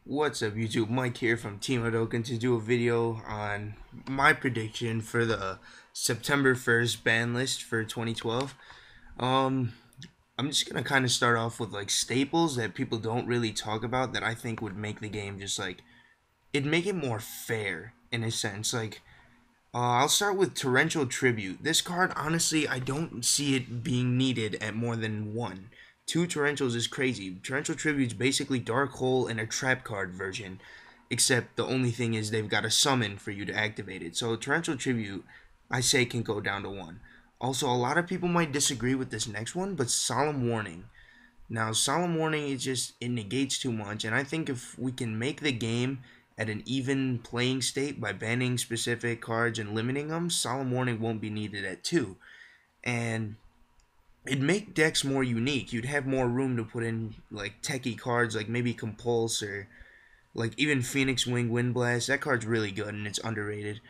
What's up, YouTube? Mike here from TeamHadoken to do a video on my prediction for the September 1st ban list for 2012. Um, I'm just gonna kind of start off with like staples that people don't really talk about that I think would make the game just like it'd make it more fair in a sense. I'll start with Torrential Tribute. This card, honestly, I don't see it being needed at more than one. Two Torrentials is crazy. Torrential Tribute's basically Dark Hole and a trap card version, except the only thing is they've got a summon for you to activate it. So Torrential Tribute, I say, can go down to one. Also, a lot of people might disagree with this next one, but Solemn Warning. Now, Solemn Warning it negates too much, and I think if we can make the game at an even playing state by banning specific cards and limiting them, Solemn Warning won't be needed at 2. And it'd make decks more unique. You'd have more room to put in like techie cards like maybe Compulse or like even Phoenix Wing Windblast. That card's really good and it's underrated.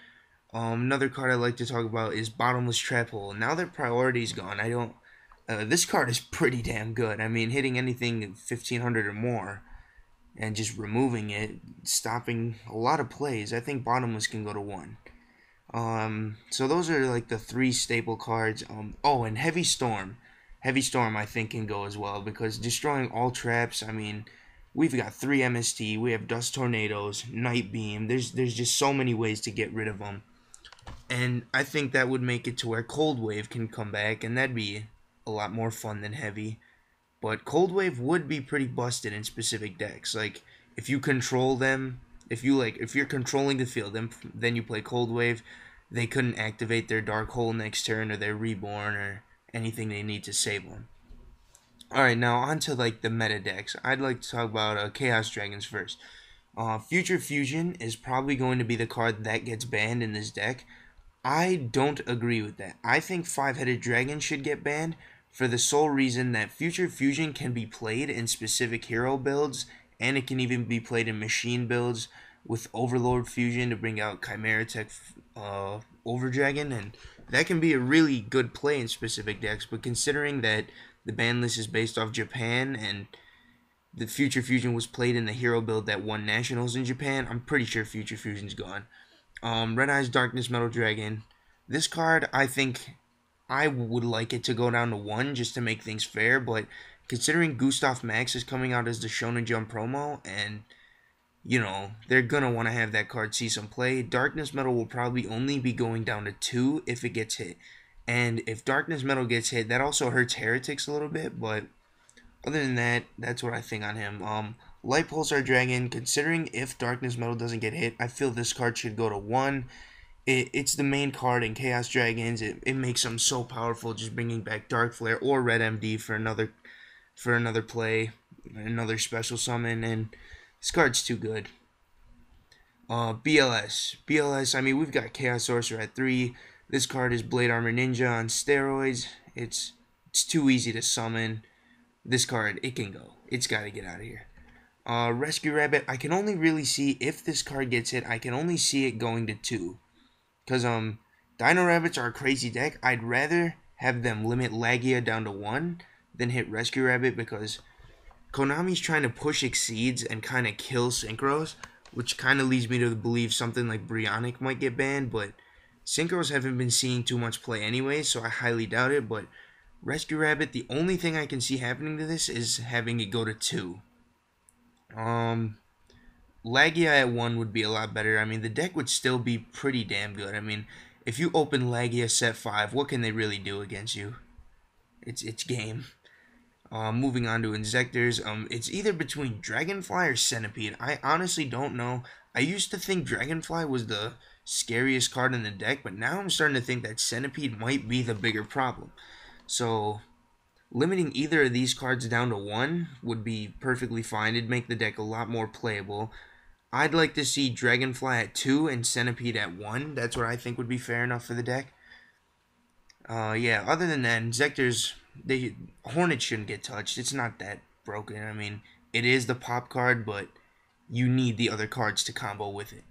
Another card I like to talk about is Bottomless Trap Hole. Now that priority's gone, I don't. This card is pretty damn good. I mean, hitting anything 1500 or more and just removing it, stopping a lot of plays. I think Bottomless can go to 1. So those are like the 3 staple cards. Oh, and Heavy Storm. Heavy Storm I think can go as well because destroying all traps, I mean, we've got 3 MST, we have Dust Tornadoes, Night Beam. There's just so many ways to get rid of them. And I think that would make it to where Cold Wave can come back, and that'd be a lot more fun than Heavy. But Cold Wave would be pretty busted in specific decks. Like if you control them, if you're controlling the field, then you play Cold Wave, they couldn't activate their Dark Hole next turn or their Reborn or anything they need to save them. Alright, now on to like the meta decks. I'd like to talk about Chaos Dragons first. Future Fusion is probably going to be the card that gets banned in this deck. I don't agree with that. I think Five-Headed Dragon should get banned for the sole reason that Future Fusion can be played in specific hero builds, and it can even be played in machine builds with Overlord Fusion to bring out Chimera Tech Overdragon, and that can be a really good play in specific decks, but considering that the ban list is based off Japan and the Future Fusion was played in the hero build that won nationals in Japan, I'm pretty sure Future Fusion's gone. Red Eyes Darkness Metal Dragon. This card, I think I would like it to go down to 1 just to make things fair, but considering Gustav Max is coming out as the Shonen Jump promo, and, you know, they're going to want to have that card see some play, Darkness Metal will probably only be going down to 2 if it gets hit. And if Darkness Metal gets hit, that also hurts Heretics a little bit, but other than that, that's what I think on him. Light Pulsar Dragon, considering if Darkness Metal doesn't get hit, I feel this card should go to 1. It's the main card in Chaos Dragons. It makes them so powerful, just bringing back Dark Flare or Red MD for another play, another special summon, and this card's too good. BLS. I mean, we've got Chaos Sorcerer at 3. This card is Blade Armor Ninja on steroids. It's too easy to summon. This card, it can go. It's got to get out of here. Rescue Rabbit, I can only really see, if this card gets hit, I can only see it going to 2. Because, Dino Rabbits are a crazy deck. I'd rather have them limit Lagia down to 1 than hit Rescue Rabbit because Konami's trying to push Exceeds and kind of kill Synchros, which kind of leads me to believe something like Brionic might get banned, but Synchros haven't been seeing too much play anyway, so I highly doubt it, but Rescue Rabbit, the only thing I can see happening to this is having it go to 2. Lagia at 1 would be a lot better. I mean, the deck would still be pretty damn good. I mean, if you open Lagia set 5, what can they really do against you? It's game. Moving on to Insectors, it's either between Dragonfly or Centipede. I honestly don't know. I used to think Dragonfly was the scariest card in the deck, but now I'm starting to think that Centipede might be the bigger problem. So, limiting either of these cards down to 1 would be perfectly fine. It'd make the deck a lot more playable. I'd like to see Dragonfly at 2 and Centipede at 1. That's what I think would be fair enough for the deck. Yeah, other than that, Insectors, Hornet shouldn't get touched. It's not that broken. I mean, it is the pop card, but you need the other cards to combo with it.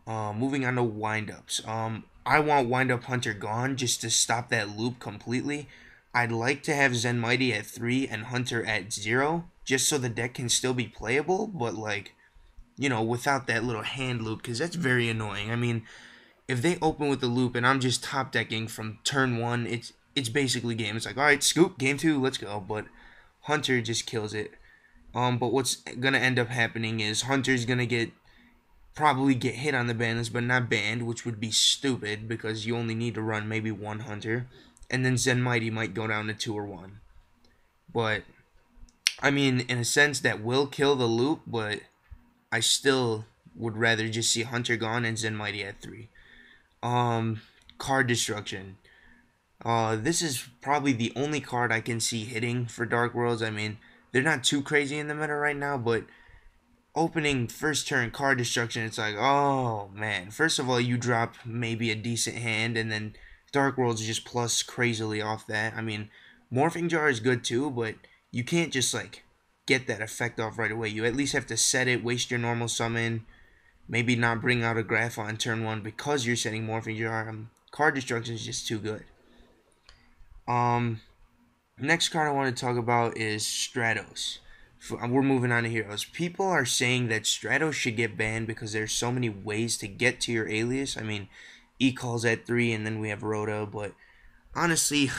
Moving on to Wind-Ups. I want Wind-Up Hunter gone just to stop that loop completely. I'd like to have Zen Mighty at 3 and Hunter at 0, just so the deck can still be playable, but, like, you know, without that little hand loop, because that's very annoying. I mean, if they open with the loop and I'm just top decking from turn one, it's basically game. It's like, all right, scoop, game two, let's go. But Hunter just kills it. But what's gonna end up happening is Hunter's gonna probably get hit on the ban list, but not banned, which would be stupid because you only need to run maybe one Hunter, and then Zen Mighty might go down to 2 or 1. But I mean, in a sense, that will kill the loop, but I still would rather just see Hunter gone and Zen Mighty at 3. Um, Card destruction. This is probably the only card I can see hitting for Dark Worlds. I mean, they're not too crazy in the meta right now, but opening first turn card destruction, it's like, oh man. First of all, you drop maybe a decent hand, and then Dark Worlds just plus crazily off that. I mean, Morphing Jar is good too, but you can't just like get that effect off right away. You at least have to set it, waste your normal summon, maybe not bring out a Graph on turn 1 because you're setting Morphing Jar. Card destruction is just too good. Next card I want to talk about is Stratos. We're moving on to heroes. People are saying that Stratos should get banned because there's so many ways to get to your alias. I mean, E-Calls at 3 and then we have Rhoda, but honestly,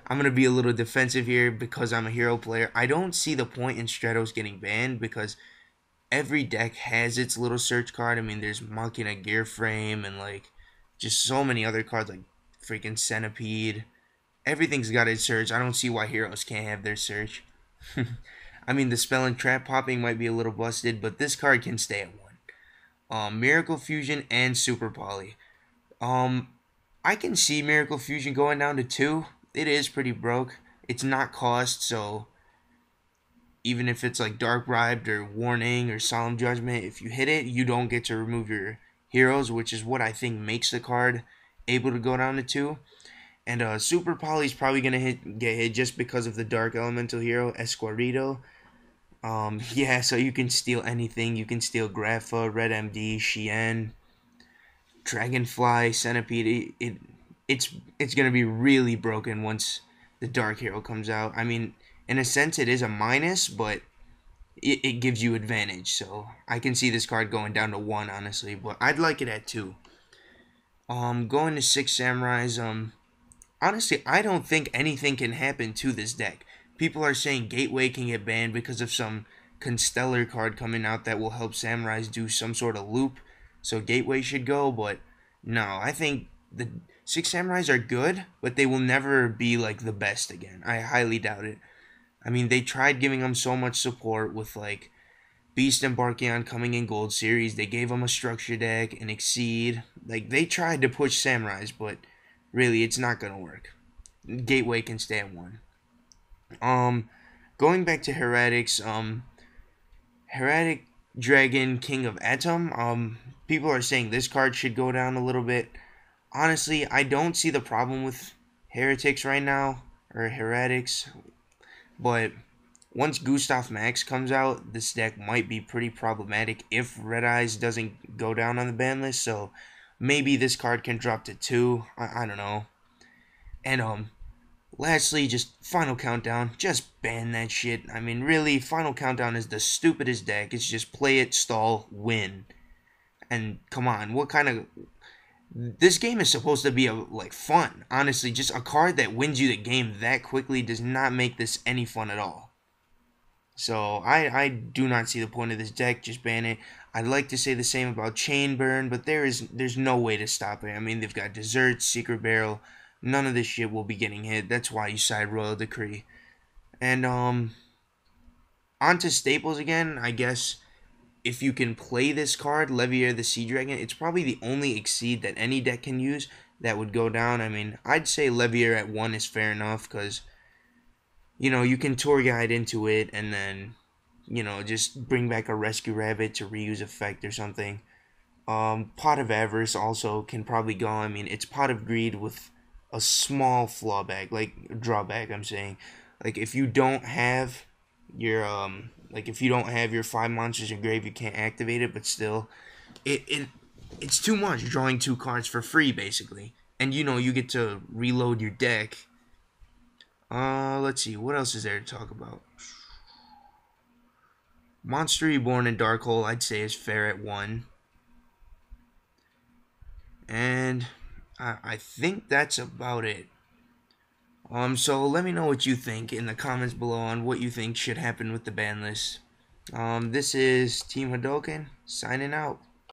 I'm going to be a little defensive here because I'm a hero player. I don't see the point in Stratos getting banned because every deck has its little search card. I mean, there's Machina Gear Frame and like just so many other cards like freaking Centipede. Everything's got its search. I don't see why heroes can't have their search. I mean, the spell and trap popping might be a little busted, but this card can stay at 1. Miracle Fusion and Super Poly. I can see Miracle Fusion going down to 2. It is pretty broke. It's not cost, so even if it's like Dark Bribed or Warning or Solemn Judgment, if you hit it, you don't get to remove your heroes, which is what I think makes the card able to go down to 2. And Super Poly's probably gonna get hit just because of the Dark Elemental hero, Esquarito. Yeah, so you can steal anything. You can steal Grapha, Red MD, Shien, Dragonfly, Centipede. It's gonna be really broken once the Dark Hero comes out. I mean, in a sense, it is a minus, but it gives you advantage. So I can see this card going down to 1, honestly, but I'd like it at 2. Going to 6 Samurais. Honestly, I don't think anything can happen to this deck. People are saying Gateway can get banned because of some Constellar card coming out that will help Samurais do some sort of loop. So Gateway should go, but no, I think the 6 Samurais are good, but they will never be like the best again. I highly doubt it. I mean, they tried giving them so much support with like Beast and Barkion coming in Gold Series. They gave them a structure deck, an Exceed. Like, they tried to push Samurais, but really, it's not going to work. Gateway can stay at 1. Going back to Heretics, Heretic Dragon King of Atom, people are saying this card should go down a little bit. Honestly, I don't see the problem with Heretics right now, or Heretics, but once Gustav Max comes out, this deck might be pretty problematic if Red Eyes doesn't go down on the ban list, so maybe this card can drop to 2, I don't know. And, lastly, just Final Countdown, just ban that shit. I mean, really, Final Countdown is the stupidest deck. It's just play it, stall, win. And, come on, what kind of... This game is supposed to be, like, fun. Honestly, just a card that wins you the game that quickly does not make this any fun at all. So, I do not see the point of this deck. Just ban it. I'd like to say the same about Chain Burn, but there's no way to stop it. I mean, they've got Desert, Secret Barrel. None of this shit will be getting hit. That's why you side Royal Decree. And, onto Staples again. I guess if you can play this card, Levier the Sea Dragon, it's probably the only Exceed that any deck can use that would go down. I mean, I'd say Levier at 1 is fair enough, because, you know, you can Tour Guide into it, and then, you know, just bring back a Rescue Rabbit to reuse effect or something. Pot of Avarice also can probably go. I mean, it's Pot of Greed with a small drawback, I'm saying. Like, if you don't have your, if you don't have your 5 monsters in grave, you can't activate it, but still, it's too much drawing 2 cards for free, basically. And, you know, you get to reload your deck. Let's see, what else is there to talk about? Monster Reborn and Dark Hole I'd say is fair at 1. And I think that's about it. So let me know what you think in the comments below on what you think should happen with the ban list. This is TeamHadoken signing out.